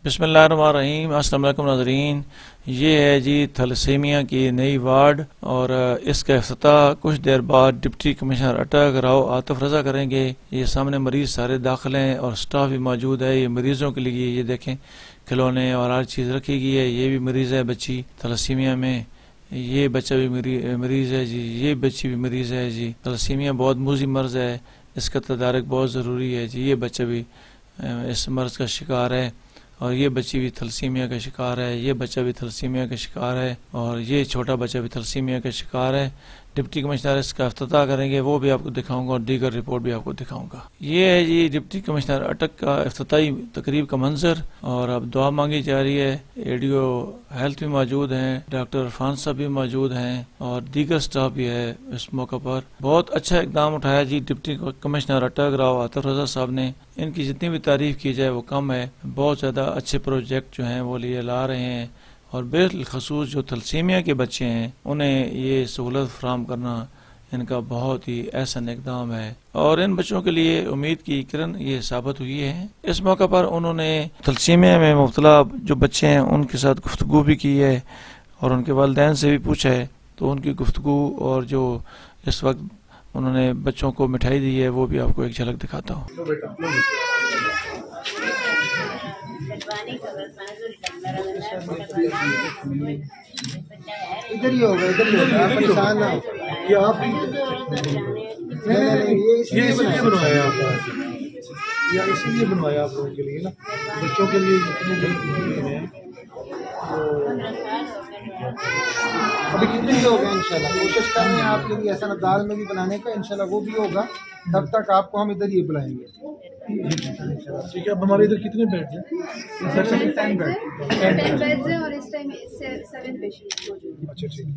बिस्मिल्लाहिर्रहमानिर्रहीम। अस्सलाम वालेकुम नाज़रीन, ये है जी थैलेसीमिया की नई वार्ड और इसका इफ्तिताह कुछ देर बाद डिप्टी कमिश्नर अटक राव आतिफ रज़ा करेंगे। ये सामने मरीज़ सारे दाखिल हैं और स्टाफ भी मौजूद है। ये मरीज़ों के लिए ये देखें खिलौने और हर चीज़ रखी गई है। ये भी मरीज़ है बच्ची थैलेसीमिया में, ये बच्चा भी मरीज़ है जी, ये बच्ची भी मरीज़ है जी। थैलेसीमिया बहुत मूज़ी मर्ज़ है, इसका तदारक बहुत ज़रूरी है जी। ये बच्चा भी इस मर्ज़ का शिकार है और ये बच्ची भी थैलेसीमिया का शिकार है, ये बच्चा भी थैलेसीमिया का शिकार है और ये छोटा बच्चा भी थैलेसीमिया का शिकार है। डिप्टी कमिश्नर इसका इफ्तिताह करेंगे, वो भी आपको दिखाऊंगा और दीगर रिपोर्ट भी आपको दिखाऊंगा। ये है जी डिप्टी कमिश्नर अटक का इफ्तिताही तकरीब का मंजर और अब दुआ मांगी जा रही है। एडीओ हेल्थ भी मौजूद हैं, डॉक्टर इरफान साहब भी मौजूद हैं और दीगर स्टाफ भी है। इस मौका पर बहुत अच्छा इकदाम उठाया जी डिप्टी कमिश्नर अटक राव आतिफ रज़ा साहब ने। इनकी जितनी भी तारीफ की जाए वो कम है। बहुत ज़्यादा अच्छे प्रोजेक्ट जो हैं वो लिए ला रहे हैं और बिलखसूस जो थैलेसीमिया के बच्चे हैं उन्हें ये सहूलत फराहम करना इनका बहुत ही एहसन इकदाम है और इन बच्चों के लिए उम्मीद की किरण ये साबित हुई है। इस मौका पर उन्होंने थैलेसीमिया में मुब्तला जो बच्चे हैं उनके साथ गुफ्तगू भी की है और उनके वालिदैन से भी पूछा है। तो उनकी गुफ्तगू और जो इस वक्त उन्होंने बच्चों को मिठाई दी है वो भी आपको एक झलक दिखाता हूँ। इधर ही होगा, इधर ही होगा, आप परेशान ना हो। ये आप नहीं, ये इसलिए बनवाया या इसीलिए बनवाया आप लोगों के लिए ना, बच्चों के लिए जितने जल्दी हैं। अभी कितने लोग हैं? इंशाल्लाह कोशिश कर रहे हैं आपके लिए ऐसा दाल में भी बनाने का, इंशाल्लाह वो भी होगा। तब तक आपको हम इधर ही बुलाएंगे। ठीक है। अब हमारे इधर कितने बेड हैं? 10 बेड हैं और इस टाइम 7 पेशेंट्स मौजूद हैं। अच्छा ठीक है।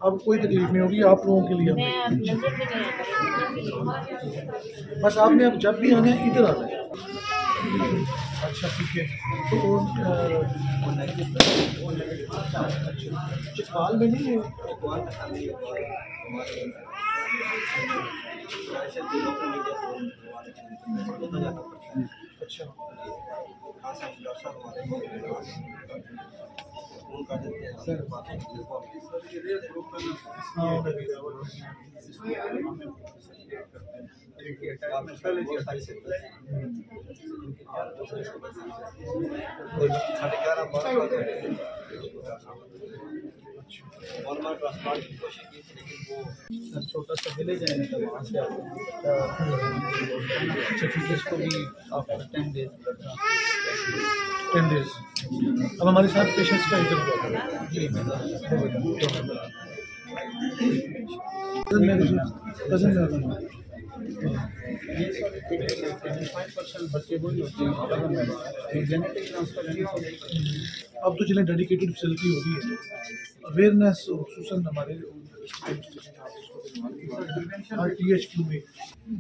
अब कोई तकलीफ नहीं होगी आप लोगों के लिए। बस आपने अब जब भी आना है इधर आना है। अच्छा ठीक है। तो चिकवाल में नहीं है? अच्छा सर छोटा सा विलेज है तो वहाँ से अच्छा ठीक है। इसको भी आफ्टर 10 डेज 10 डेज। अब हमारे साथ पेशेंट्स का बच्चे वही होते हैं जेनेटिक ट्रांसफर। अब तो चलें डेडिकेटेड फैसिलिटी हो गई है, अवेयरनेस खुसूसन हमारे TH2 में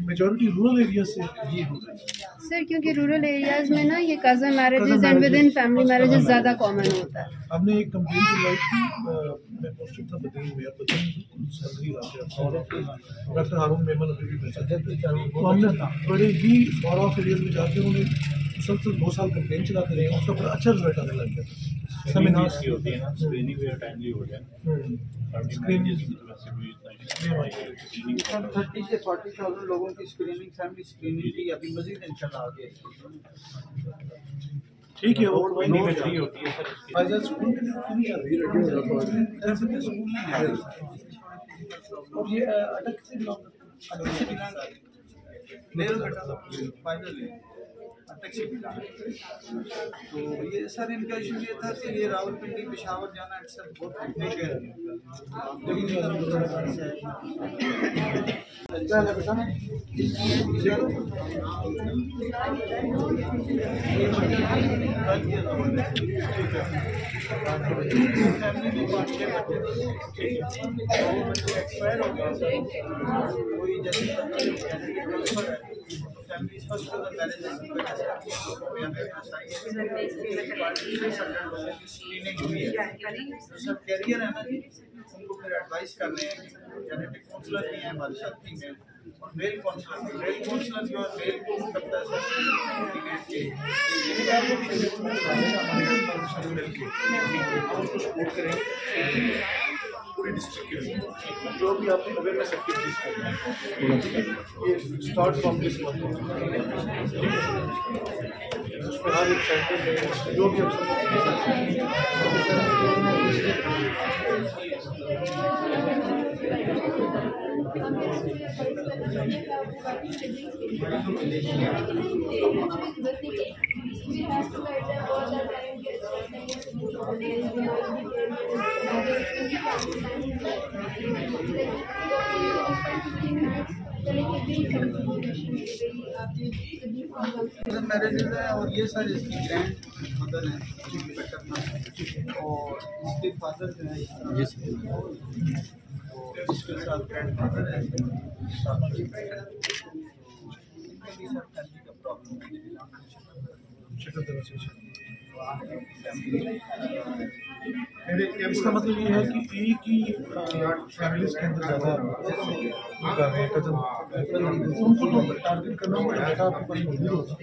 मेजॉरिटी रूरल एरिया से ये होता है सर, क्योंकि रूरल एरियाज में ना ये cousin marriages and with in family marriages ज़्यादा कॉमन होता है। हमने एक कंप्लेंट करवाई थी, मैं पोस्टेड था बदीन में, डॉक्टर हारून मेमन अभी भी तो हमने बड़े ही फॉर ऑफ एरियाज में जाके उन्हें मुसलसल 2 साल कंप्लेंट चलाते रहे, उसका बड़ा अच्छा रिजल्ट आने लग गया। सेमिनार्स की होती है ना, स्क्रीनिंग भी टाइमली हो जाए। स्क्रीनिंग 30 से 40,000 लोगों की स्क्रीनिंग, फैमिली स्क्रीनिंग की अभी मजीद इंशाल्लाह आगे। ठीक है, वो कोई नहीं बेहतरी होती है सर। स्कूल और ये अटक से बिलोंग तो ये सर इनका इशू ये था कि ये रावलपिंडी पेशावर जाना अक्सर बहुत सब कैरियर है ना जी, उनको फिर एडवाइस कर रहे हैं। जेनेटिक काउंसलर भी हैं हमारे साथ में, मेल काउंसलर जो मेल को करता है सर सपोर्ट करेंगे पूरी डिस्ट्रिक्ट के लिए जो भी आपने अवेयरनेस एक्टिविटीज करना है ये स्टार्ट फ्रॉम दिस मंथ उसमें हर एक सेंटर में जो भी आप मैरिजेज है और ये सर इसकी ग्रैंड मदर है और इसके फादर जो है इसके साथ ग्रैंड फादर है इसका मतलब ये है कि एक ही फैमिलीज के अंदर ज़्यादा उनको टारगेट करना पड़ेगा आपके पास मौजूद होगा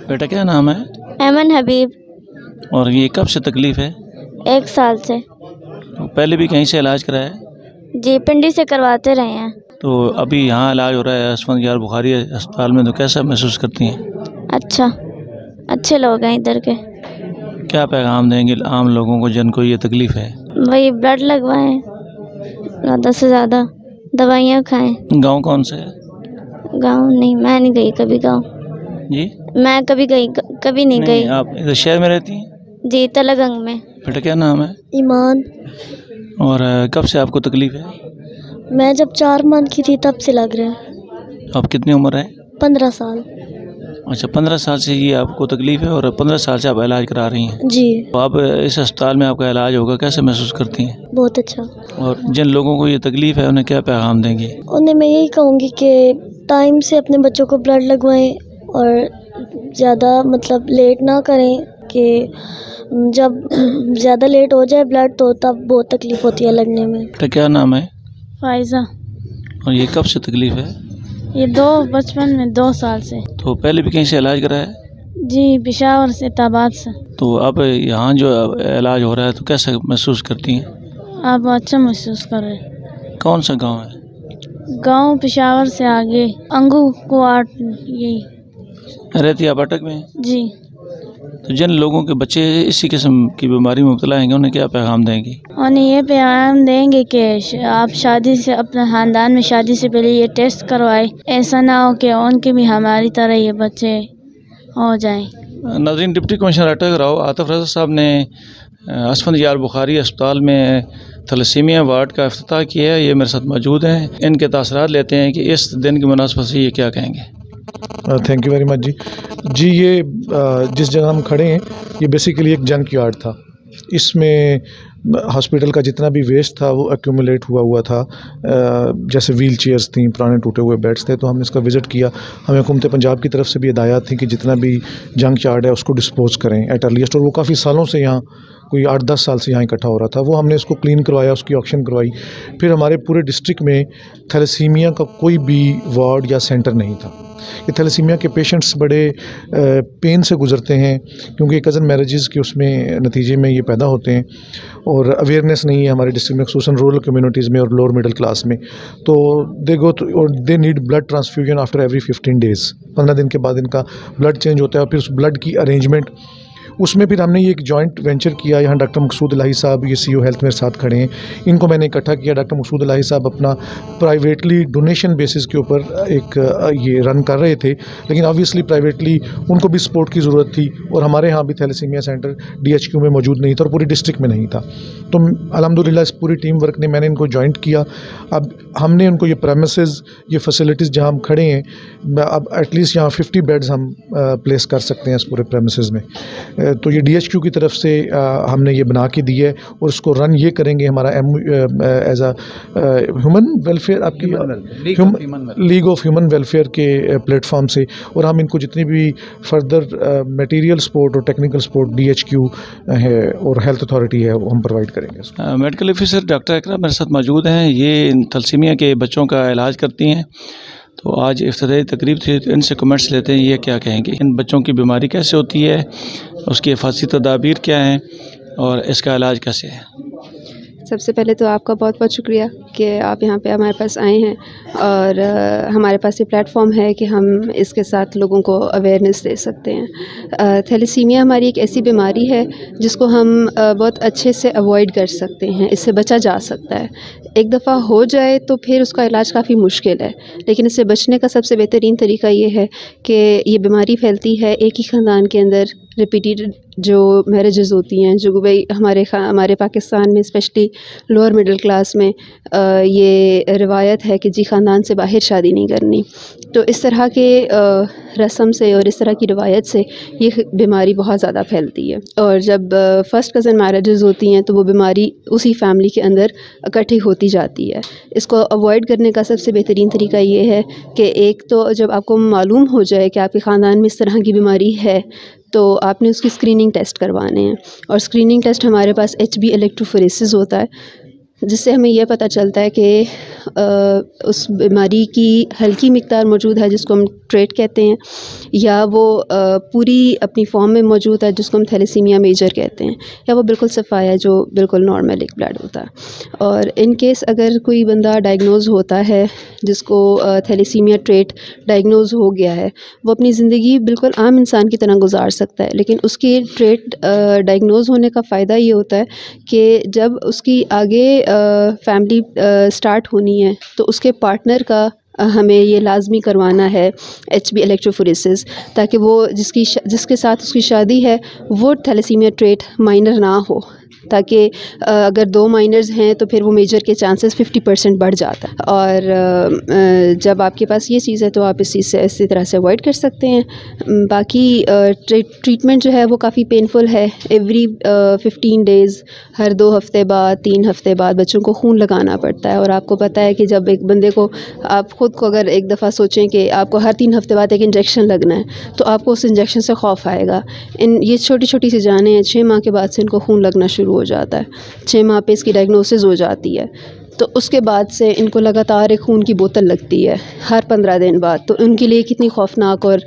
बेटा क्या नाम है? ऐमन हबीब। और ये कब से तकलीफ़ है? 1 साल से। तो पहले भी कहीं से इलाज कराया है? जी पिंडी से करवाते रहे हैं। तो अभी यहाँ इलाज हो रहा है अस्फंद यार बुखारी अस्पताल में, तो कैसा महसूस करती हैं? अच्छा, अच्छे लोग हैं इधर के। क्या पैगाम देंगे आम लोगों को जिनको ये तकलीफ़ है? वही ब्लड लगवाएं, ज़्यादा से ज़्यादा दवाइयाँ खाएं। गांव कौन से है? गांव नहीं, मैं नहीं गई कभी गांव जी? मैं कभी नहीं गई। आप इधर शहर में रहती हैं? जी तलगंग में। बेटा क्या नाम है? ईमान। और कब से आपको तकलीफ़ है? मैं जब 4 मंथ की थी तब से लग रहा है। आप कितनी उम्र है? 15 साल। अच्छा, 15 साल से ये आपको तकलीफ़ है और 15 साल से आप इलाज करा रही हैं? जी। तो आप इस अस्पताल में आपका इलाज होगा, कैसे महसूस करती हैं? बहुत अच्छा। और जिन लोगों को ये तकलीफ़ है उन्हें क्या पैगाम देंगी? उन्हें मैं यही कहूँगी कि टाइम से अपने बच्चों को ब्लड लगवाएं और ज़्यादा मतलब लेट ना करें कि जब ज़्यादा लेट हो जाए ब्लड तो तब बहुत तकलीफ़ होती है लगने में। तो क्या नाम है? फायज़ा। और ये कब से तकलीफ़ है? ये बचपन में 2 साल से। तो पहले भी कहीं से इलाज कराया है? जी पेशावर से, ताबाद से। तो अब यहाँ जो इलाज हो रहा है तो कैसा महसूस करती हैं? अब अच्छा महसूस कर रहे हैं। कौन सा गांव है? गांव पेशावर से आगे अंगू कुआट यही। रहती आप अटक में? जी। तो जिन लोगों के बच्चे इसी किस्म की बीमारी में मुब्तला हैं उन्हें क्या पैगाम देंगी? उन्हें ये पैगाम देंगे कि आप शादी से अपने ख़ानदान में शादी से पहले ये टेस्ट करवाएं। ऐसा ना हो कि उनके भी हमारी तरह ये बच्चे हो जाएं। नाज़रीन, डिप्टी कमिश्नर अटक राव आतिफ रज़ा साहब ने अस्फंद यार बुखारी अस्पताल में थैलेसीमिया वार्ड का इफ्तिताह किया है। ये मेरे साथ मौजूद हैं, इनके तासरात लेते हैं कि इस दिन की मुनासबत से ये क्या कहेंगे। थैंक यू वेरी मच जी। ये जिस जगह हम खड़े हैं ये बेसिकली एक जंक यार्ड था। इसमें हॉस्पिटल का जितना भी वेस्ट था वो एक्यूमुलेट हुआ था। जैसे व्हील चेयर्स थी, पुराने टूटे हुए बेड्स थे, तो हमने इसका विज़िट किया। हमें हुकूमत पंजाब की तरफ से भी हिदायत थी कि जितना भी जंक यार्ड है उसको डिस्पोज़ करें एट अर्लीस्ट। और वो काफ़ी सालों से यहाँ कोई 8-10 साल से यहाँ इकट्ठा हो रहा था। वो हमने इसको क्लीन करवाया, उसकी ऑक्शन करवाई। फिर हमारे पूरे डिस्ट्रिक्ट में थैलेसीमिया का कोई भी वार्ड या सेंटर नहीं था। ये थैलेसीमिया के पेशेंट्स बड़े पेन से गुज़रते हैं क्योंकि कज़न मैरिजेज़ के उसमें नतीजे में ये पैदा होते हैं और अवेयरनेस नहीं है हमारे डिस्ट्रिक्ट में, खुसूसन रूरल कम्युनिटीज़ में और लोअर मिडिल क्लास में। तो they need blood transfusion after every 15 days. 15 दिन के बाद इनका ब्लड चेंज होता है और फिर उस ब्लड की अरेंजमेंट उसमें फिर हमने ये एक जॉइंट वेंचर किया। यहाँ डॉक्टर मकसूद इलाही साहब ये CEO हेल्थ मेरे साथ खड़े हैं, इनको मैंने इकट्ठा किया। डॉक्टर मकसूद इलाही साहब अपना प्राइवेटली डोनेशन बेसिस के ऊपर एक ये रन कर रहे थे, लेकिन ऑब्वियसली प्राइवेटली उनको भी सपोर्ट की ज़रूरत थी और हमारे यहाँ भी थैलेसीमिया सेंटर DHQ में मौजूद नहीं था और पूरे डिस्ट्रिक्ट में नहीं था। तो अल्हम्दुलिल्लाह इस पूरी टीम वर्क ने मैंने इनको जॉइंट किया। अब हमने उनको ये प्रेमिसेस, ये फैसिलिटीज़ जहाँ हम खड़े हैं, अब एटलीस्ट यहाँ 50 बेड्स हम प्लेस कर सकते हैं इस पूरे प्रेमिसेस में। तो ये DHQ की तरफ से हमने ये बना के दी है और उसको रन ये करेंगे हमारा एज अ ह्यूमन वेलफेयर, आपकी लीग ऑफ ह्यूमन वेलफेयर के प्लेटफॉर्म से, और हम इनको जितनी भी फर्दर मटेरियल सपोर्ट और टेक्निकल सपोर्ट DHQ है और हेल्थ अथॉरिटी है वो हम प्रोवाइड करेंगे। मेडिकल ऑफिसर डॉक्टर इकरा मेरे साथ मौजूद हैं, ये थलसीमिया के बच्चों का इलाज करती हैं। तो आज इफ्तिताई तकरीब थी, तो इनसे कमेंट्स लेते हैं, ये क्या कहेंगे, इन बच्चों की बीमारी कैसे होती है, उसकी हिफाजती तदाबीर क्या हैं और इसका इलाज कैसे है। सबसे पहले तो आपका बहुत बहुत शुक्रिया कि आप यहाँ पे हमारे पास आए हैं और हमारे पास ये प्लेटफॉर्म है कि हम इसके साथ लोगों को अवेयरनेस दे सकते हैं। थैलेसीमिया हमारी एक ऐसी बीमारी है जिसको हम बहुत अच्छे से अवॉइड कर सकते हैं, इससे बचा जा सकता है। एक दफ़ा हो जाए तो फिर उसका इलाज काफ़ी मुश्किल है, लेकिन इससे बचने का सबसे बेहतरीन तरीका ये है कि ये बीमारी फैलती है एक ही ख़ानदान के अंदर। रिपीटेड जो मैरिजेस होती हैं, जो भाई हमारे पाकिस्तान में स्पेशली लोअर मिडिल क्लास में ये रिवायत है कि जी ख़ानदान से बाहर शादी नहीं करनी। तो इस तरह के रस्म से और इस तरह की रिवायत से ये बीमारी बहुत ज़्यादा फैलती है। और जब फ़र्स्ट कज़न मैरिजेस होती हैं तो वो बीमारी उसी फैमिली के अंदर इकट्ठी होती जाती है। इसको अवॉइड करने का सबसे बेहतरीन तरीका ये है कि एक तो जब आपको मालूम हो जाए कि आपके ख़ानदान में इस तरह की बीमारी है तो आपने उसकी स्क्रीनिंग टेस्ट करवाने हैं। और स्क्रीनिंग टेस्ट हमारे पास HB इलेक्ट्रोफोरेसिस होता है, जिससे हमें यह पता चलता है कि उस बीमारी की हल्की मिक़दार मौजूद है जिसको हम ट्रेट कहते हैं, या वो पूरी अपनी फॉर्म में मौजूद है जिसको हम थैलेसीमिया मेजर कहते हैं, या वो बिल्कुल सफ़ाया है जो बिल्कुल नॉर्मल एक ब्लड होता है। और इन केस अगर कोई बंदा डायग्नोज़ होता है जिसको थैलेसीमिया ट्रेट डायग्नोज़ हो गया है, वो अपनी ज़िंदगी बिल्कुल आम इंसान की तरह गुजार सकता है। लेकिन उसकी ट्रेट डायग्नोज़ होने का फ़ायदा ये होता है कि जब उसकी आगे फैमिली स्टार्ट होनी है तो उसके पार्टनर का हमें ये लाजमी करवाना है HB इलेक्ट्रोफोरेसिस, ताकि वो जिसके साथ उसकी शादी है वो थैलेसीमिया ट्रेट माइनर ना हो, ताकि अगर 2 माइनर्स हैं तो फिर वो मेजर के चांसेस 50% बढ़ जाता है। और जब आपके पास ये चीज़ है तो आप इस चीज़ से इसी तरह से अवॉइड कर सकते हैं। बाकी ट्रीटमेंट जो है वो काफ़ी पेनफुल है। एवरी 15 डेज़, हर 2 हफ़्ते बाद, 3 हफ़्ते बाद बच्चों को खून लगाना पड़ता है। और आपको पता है कि जब एक बंदे को, आप ख़ुद को अगर एक दफ़ा सोचें कि आपको हर 3 हफ़्ते बाद एक इंजेक्शन लगना है तो आपको उस इंजेक्शन से खौफ आएगा। ये छोटी छोटी सी जानें हैं, 6 माह के बाद से इनको खून लगना शुरू हो जाता है। 6 माह पे इसकी डायग्नोसिस हो जाती है, तो उसके बाद से इनको लगातार एक खून की बोतल लगती है हर 15 दिन बाद। तो उनके लिए कितनी खौफनाक और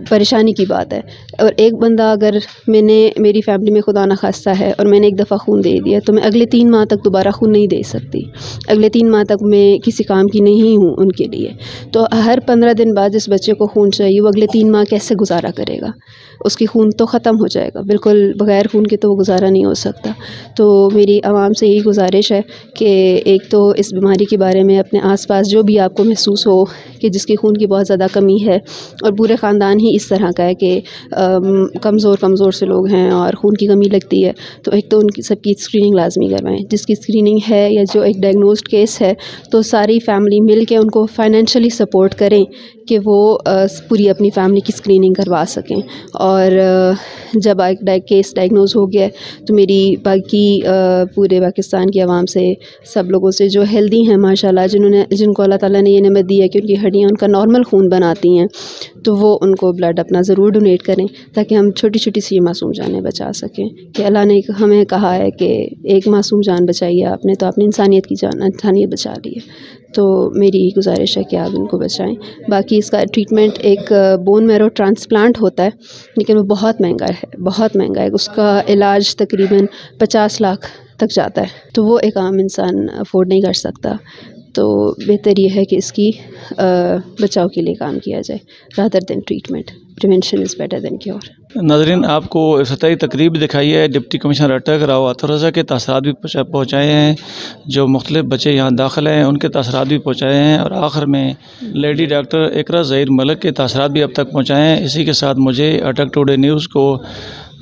परेशानी की बात है। और एक बंदा अगर मेरी फैमिली में खुदा न खास्ता है और मैंने एक दफ़ा खून दे दिया तो मैं अगले 3 माह तक दोबारा खून नहीं दे सकती। अगले 3 माह तक मैं किसी काम की नहीं हूँ उनके लिए। तो हर 15 दिन बाद जिस बच्चे को खून चाहिए वो अगले 3 माह कैसे गुजारा करेगा? उसकी खून तो ख़त्म हो जाएगा, बिल्कुल बग़ैर खून के तो वो गुजारा नहीं हो सकता। तो मेरी आवाम से यही गुजारिश है कि एक तो इस बीमारी के बारे में अपने आसपास जो भी आपको महसूस हो कि जिसकी खून की बहुत ज़्यादा कमी है और पूरे ख़ानदान ही इस तरह का है कि कमज़ोर से लोग हैं और खून की कमी लगती है, तो एक तो उनकी सबकी स्क्रीनिंग लाजमी करवाएं। जिसकी स्क्रीनिंग है या जो एक डायग्नोस्ड केस है तो सारी फैमिली मिल के उनको फाइनेंशियली सपोर्ट करें कि वो पूरी अपनी फैमिली की स्क्रीनिंग करवा सकें। और जब केस डायग्नोज हो गया तो मेरी बाकी पूरे पाकिस्तान की आवाम से, सब लोगों से जो हेल्दी हैं माशाल्लाह, जिनको अल्लाह ताला ने ये नेमत दी है कि उनकी हड्डियाँ उनका नॉर्मल खून बनाती हैं, तो वो उनको ब्लड अपना ज़रूर डोनेट करें ताकि हम छोटी छोटी सी मासूम जानें बचा सकें। कि अल्लाह ने हमें कहा है कि एक मासूम जान बचाई है आपने, तो आपने इंसानियत की जान, इंसानियत बचा ली है। तो मेरी गुजारिश है कि आप इनको बचाएं। बाकी इसका ट्रीटमेंट एक बोन मैरो ट्रांसप्लांट होता है, लेकिन वो बहुत महंगा है, बहुत महंगा है। उसका इलाज तकरीबन 50 लाख तक जाता है, तो वो एक आम इंसान अफोर्ड नहीं कर सकता। तो बेहतर ये है कि इसकी बचाव के लिए काम किया जाए rather than treatment. Prevention is better than cure. नाज़रीन, आपको इफ्तिताई तकरीब दिखाई है। डिप्टी कमिश्नर अटक राव आतिफ रज़ा के तासरात भी पहुँचाए हैं, जो मुख्तलिफ बच्चे यहाँ दाखिल हैं उनके तासरात भी पहुँचाए हैं, और आखिर में लेडी डॉक्टर इकरा ज़हीर मलिक के तासरात भी अब तक पहुँचाए हैं। इसी के साथ मुझे अटक टुडे न्यूज़ को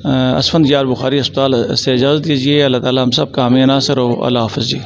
असफंद यार बुखारी अस्पताल से इजाज़त दीजिए। अल्लाह ताला हम सब का हामी नासर हो। अल्लाह हाफ़िज़ जी।